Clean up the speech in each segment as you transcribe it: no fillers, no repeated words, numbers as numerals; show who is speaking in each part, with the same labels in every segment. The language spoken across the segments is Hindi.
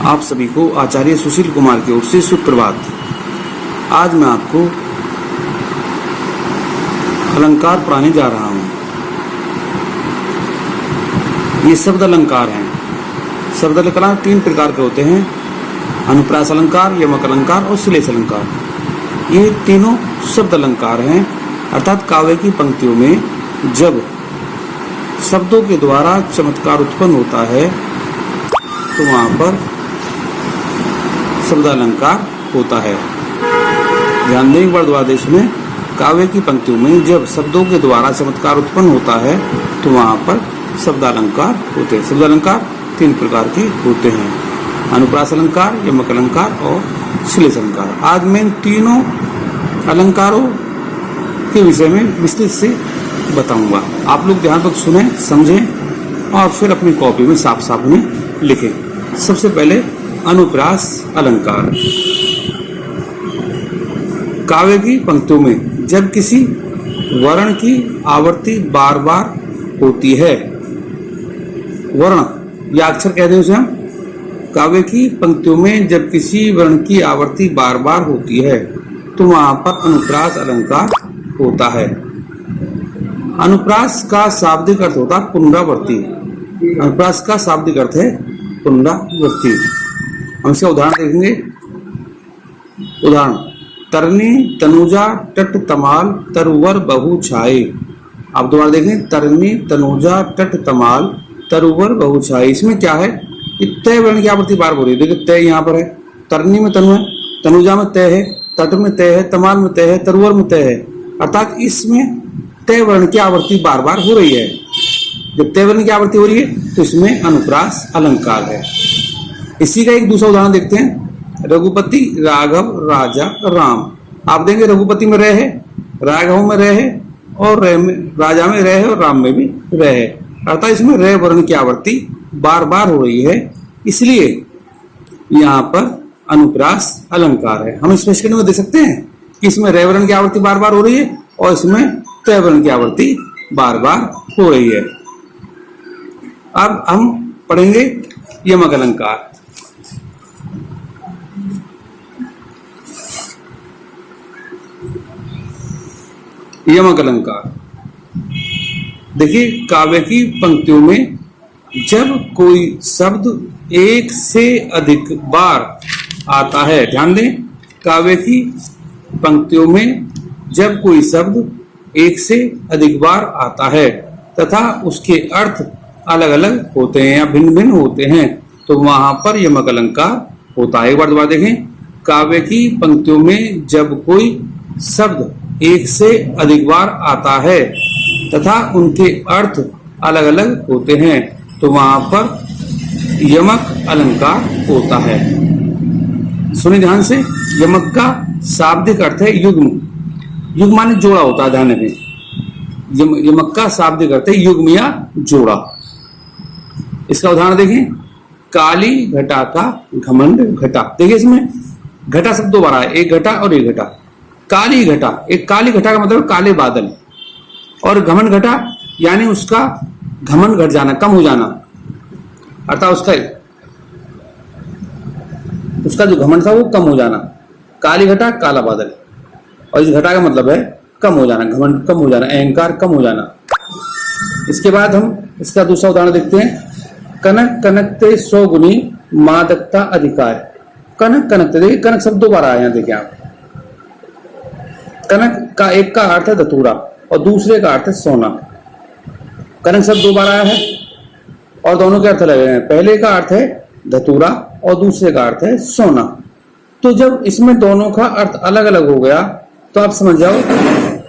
Speaker 1: आप सभी को आचार्य सुशील कुमार की ओर से सुप्रभात। आज मैं आपको अलंकार पढ़ाने जा रहा हूँ। ये शब्द अलंकार हैं। शब्द अलंकार 3 प्रकार के होते हैं: अनुप्रास अलंकार, यमक अलंकार और श्लेष अलंकार। ये तीनों शब्द अलंकार हैं, अर्थात काव्य की पंक्तियों में जब शब्दों के द्वारा चमत्कार उत्पन्न होता है तो वहाँ पर शब्द अलंकार होता है। ध्यान दें, एक बार दोबारा इसमें काव्य की पंक्तियों में जब शब्दों के द्वारा चमत्कार उत्पन्न होता है तो वहाँ पर शब्द अलंकार होते हैं। शब्द अलंकार 3 प्रकार के होते हैं: अनुप्रास अलंकार, यमक अलंकार और श्लेष अलंकार। आज मैं इन तीनों अलंकारों के विषय में विस्तृत से बताऊंगा। आप लोग ध्यानपूर्वक सुने, समझें और फिर अपनी कॉपी में साफ साफ उन्हें लिखें। सबसे पहले अनुप्रास अलंकार। काव्य की पंक्तियों में जब किसी वर्ण की आवृत्ति बार बार होती है, वर्ण या अक्षर कहते हैं उसे हम, काव्य की पंक्तियों में जब किसी वर्ण की आवृत्ति बार बार होती है तो वहां पर अनुप्रास अलंकार होता है। अनुप्रास का शाब्दिक अर्थ होता है पुनरावृत्ति। अनुप्रास का शाब्दिक अर्थ है पुनरावृत्ति। हम इसका उदाहरण देखेंगे। उदाहरण: तरनी तनुजा तट तमाल तरुवर बहु छाए। आप दोबारा देखें, तरनी तनुजा तट तमाल तरुवर बहु छाए। इसमें क्या है? तय वर्ण की आवृत्ति बार हो रही है। देखिए, तय यहाँ पर है, तरनी में तनु है, तनुजा में तय है, तट में तय है, तमाल में तय है, तरुवर में तय है। अर्थात इसमें तय वर्ण की आवृत्ति बार बार हो रही है। जब तय वर्ण की आवृत्ति हो रही है तो इसमें अनुप्रास अलंकार है। इसी का एक दूसरा उदाहरण देखते हैं। रघुपति राघव राजा राम। आप देंगे रघुपति में रह है, राघव में रह है और राजा में रह है और राम में भी रह है। अर्थात इसमें रह वर्ण की आवृत्ति बार बार हो रही है, इसलिए यहाँ पर अनुप्रास अलंकार है। हम स्पष्टीकरण में दे सकते हैं कि इसमें रह वर्ण की आवृत्ति बार बार हो रही है और इसमें तय वर्ण की आवृत्ति बार बार हो रही है। अब हम पढ़ेंगे यमक अलंकार। यमक अलंकार देखिए, काव्य की पंक्तियों में जब कोई शब्द एक से अधिक बार आता है, ध्यान दें, काव्य की पंक्तियों में जब कोई शब्द एक से अधिक बार आता है तथा उसके अर्थ अलग अलग होते हैं या भिन्न भिन्न होते हैं तो वहां पर यमक अलंकार होता है। एक बार दोबारा देखें, काव्य की पंक्तियों में जब कोई शब्द एक से अधिक बार आता है तथा उनके अर्थ अलग अलग होते हैं तो वहां पर यमक अलंकार होता है। सुनिए ध्यान से, यमक का शाब्दिक अर्थ है युग्म। युग्म माने जोड़ा होता है, ध्यान रखें। यमक का शाब्दिक अर्थ है युग्म या जोड़ा। इसका उदाहरण देखें। काली घटा का घमंड घटा। देखिए, इसमें घटा शब्द 2 बार आया, एक घटा और एक घटा। काली घटा, एक काली घटा का मतलब काले बादल, और घमंड घटा यानी उसका घमंड घट जाना, कम हो जाना, अर्थात उसका जो घमंड था वो कम हो जाना। काली घटा, काला बादल, और इस घटा का मतलब है कम हो जाना, घमंड कम हो जाना, अहंकार कम हो जाना। इसके बाद हम इसका दूसरा उदाहरण देखते हैं। कनक कनकते 100 गुनी मादकता अधिकार। कनक कनकते, देखिए कनक शब्द 2 बार आया है। देखिए आप, कनक का एक का अर्थ है धतूरा और दूसरे का अर्थ है सोना। कनक शब्द 2 बार आया है और दोनों के अर्थ अलग हैं। पहले का अर्थ है धतूरा और दूसरे का अर्थ है सोना। तो जब इसमें दोनों का अर्थ अलग अलग हो गया तो आप समझ जाओ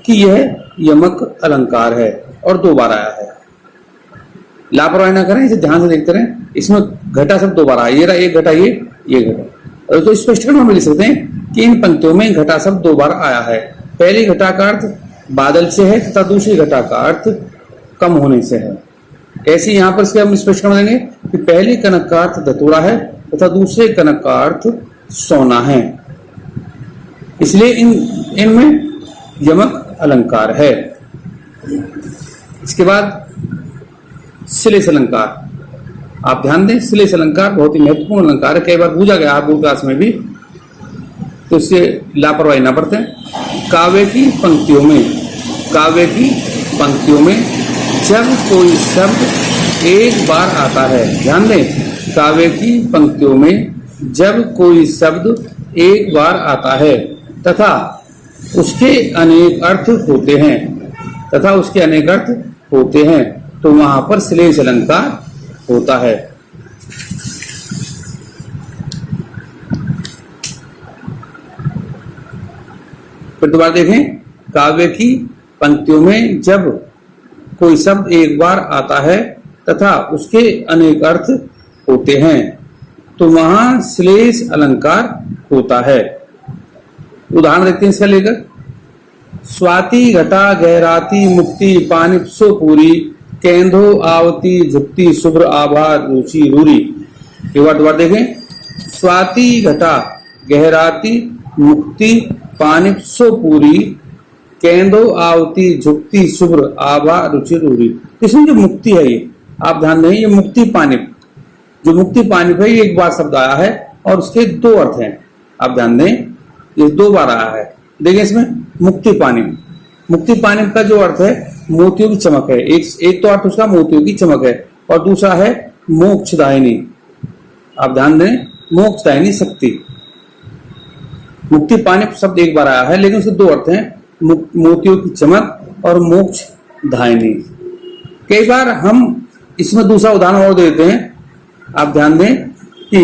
Speaker 1: कि यह यमक अलंकार है और 2 बार आया है। लापरवाही ना करें, इसे ध्यान से देखते रहें। इसमें घटा शब्द 2 बार आया, ये रहा एक घटा, ये घटा। तो स्पष्टीकरण में लिख सकते हैं कि इन पंक्तियों में घटा शब्द 2 बार आया है। पहली घटा का अर्थ बादल से है तथा दूसरी घटा का अर्थ कम होने से है। ऐसे यहाँ पर इसके हम स्पष्टीकरण देंगे कि पहली कनक का अर्थ धतूरा है तथा दूसरे कनक का अर्थ सोना है, इसलिए इनमें यमक अलंकार है। इसके बाद श्लेष अलंकार। आप ध्यान दें, श्लेष अलंकार बहुत ही महत्वपूर्ण अलंकार है, कई बार पूछा गया आप बोर्ड क्लास में भी, तो इससे लापरवाही ना बरतें। काव्य की पंक्तियों में, काव्य की पंक्तियों में जब कोई शब्द एक बार आता है, ध्यान दें, काव्य की पंक्तियों में जब कोई शब्द एक बार आता है तथा उसके अनेक अर्थ होते हैं, तथा उसके अनेक अर्थ होते हैं, तो वहां पर श्लेष अलंकार होता है। फिर दोबारा देखें, काव्य की पंक्तियों में जब कोई शब्द एक बार आता है तथा उसके अनेक अर्थ होते हैं, तो वहां श्लेष अलंकार होता है। उदाहरण देखते हैं इसका लेकर, स्वाति घटा गहराती मुक्ति पानिप्सो पूरी केंधो आवती झुकती शुभ्र आभा रुचि रूरी। एक बार दोबारा देखें, स्वाति घटा गहराती मुक्ति पानिप्सो पूरी केंदो आवती झुकती शुभ्र आभा रुचि रूरी। इसमें जो मुक्ति है, ये आप ध्यान दें, ये मुक्ति पानिप, जो मुक्ति पानिप है, ये एक बार शब्द आया है और उसके दो अर्थ हैं। आप ध्यान दें, ये दो बार आया है। देखिए इसमें मुक्ति पानिप, मुक्ति पानिप का जो अर्थ है मोतियों की चमक है। एक तो अर्थ उसका मोतियों की चमक है और दूसरा है मोक्षदायिनी। आप ध्यान दें, मोक्षदायिनी शक्ति। मुक्ति पानिप शब्द एक बार आया है, लेकिन उसके दो अर्थ हैं, मोतियों की चमक और मोक्ष धायनी। कई बार हम इसमें दूसरा उदाहरण और देते हैं। आप ध्यान दें कि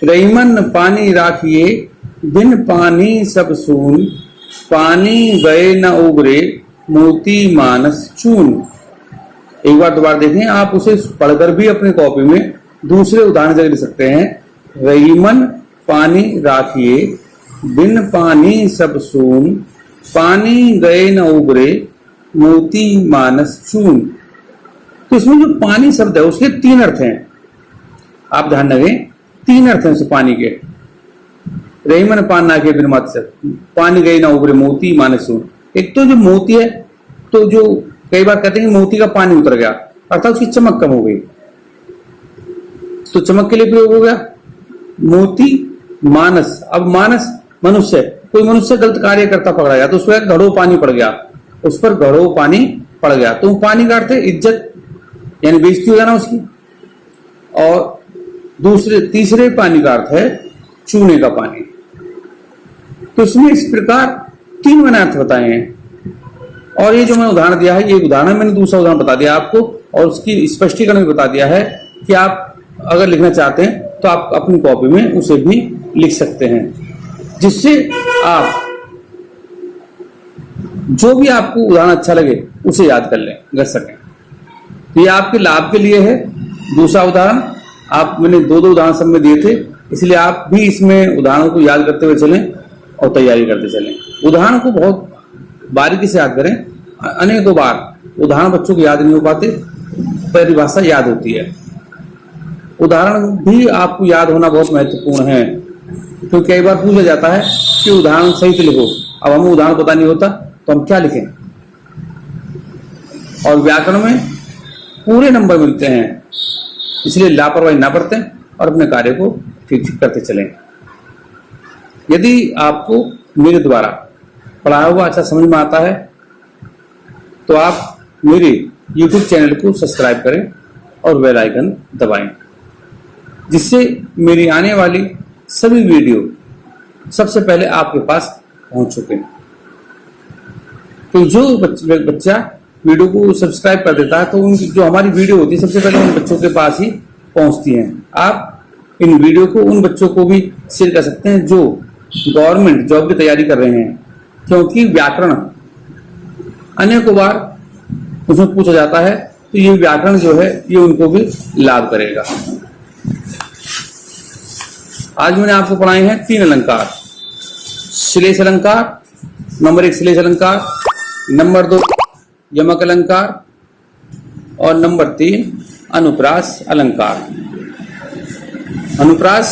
Speaker 1: रईमन पानी राखिए बिन पानी सब सून पानी गए न उबरे मोती मानस चून। एक बार दोबारा देखें, आप उसे पढ़कर भी अपने कॉपी में दूसरे उदाहरण जगह लिख सकते हैं। रईमन पानी राखिए बिन पानी सब सून पानी गए न उबरे मोती मानस चून। तो इसमें जो पानी शब्द है उसके तीन अर्थ हैं। आप ध्यान रखें, तीन अर्थ हैं उस पानी के। रहीमन पान ना के बिन मत से पानी गए ना उबरे मोती मानस चून। एक तो जो मोती है, तो जो कई बार कहते हैं कि मोती का पानी उतर गया, अर्थात उसकी चमक कम हो गई, तो चमक के लिए प्रयोग हो गया मोती मानस। अब मानस मनुष्य, कोई मनुष्य गलत कार्य करता पकड़ा गया तो उस पर घड़ो पानी पड़ गया, उस पर घड़ो पानी पड़ गया, तो पानी का अर्थ है इज्जत, यानी बेइज्जती हो जाना उसकी। और तीसरे पानी का अर्थ है चूने का पानी। तो इसमें इस प्रकार तीन मैंने अर्थ बताए हैं। और ये जो मैंने उदाहरण दिया है, ये उदाहरण मैंने दूसरा उदाहरण बता दिया आपको, और उसकी स्पष्टीकरण भी बता दिया है कि आप अगर लिखना चाहते हैं तो आप अपनी कॉपी में उसे भी लिख सकते हैं, जिससे आप जो भी आपको उदाहरण अच्छा लगे उसे याद कर सकें। ये आपके लाभ के लिए है। दूसरा उदाहरण आप मैंने दो उदाहरण सब में दिए थे, इसलिए आप भी इसमें उदाहरणों को याद करते हुए चलें और तैयारी करते चलें। उदाहरण को बहुत बारीकी से याद करें। अनेकों बार उदाहरण बच्चों को याद नहीं हो पाते, परिभाषा याद होती है। उदाहरण भी आपको याद होना बहुत महत्वपूर्ण है, क्योंकि कई बार पूछा जाता है कि उदाहरण सही से लिखो। अब हमें उदाहरण पता नहीं होता तो हम क्या लिखें। और व्याकरण में पूरे नंबर मिलते हैं, इसलिए लापरवाही ना बरतें और अपने कार्य को ठीक ठीक करते चलें। यदि आपको मेरे द्वारा पढ़ाया हुआ अच्छा समझ में आता है तो आप मेरे YouTube चैनल को सब्सक्राइब करें और बेल आइकन दबाएं, जिससे मेरी आने वाली सभी वीडियो सबसे पहले आपके पास पहुंच चुके। तो जो बच्चा वीडियो को सब्सक्राइब कर देता है तो उनकी जो हमारी वीडियो होती है सबसे पहले उन बच्चों के पास ही पहुंचती हैं। आप इन वीडियो को उन बच्चों को भी शेयर कर सकते हैं जो गवर्नमेंट जॉब की तैयारी कर रहे हैं, क्योंकि व्याकरण अनेकों बार उसमें पूछा जाता है, तो ये व्याकरण जो है ये उनको भी लाभ करेगा। आज मैंने आपको पढ़ाए हैं तीन अलंकार। श्लेष अलंकार, नंबर 1 श्लेष अलंकार, नंबर 2 यमक अलंकार और नंबर 3 अनुप्रास अलंकार। अनुप्रास,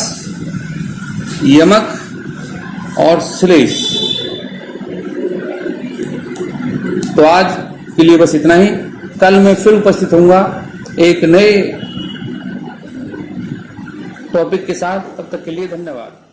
Speaker 1: यमक और श्लेष। तो आज के लिए बस इतना ही। कल मैं फिर उपस्थित होऊंगा एक नए टॉपिक के साथ। तब तक के लिए धन्यवाद।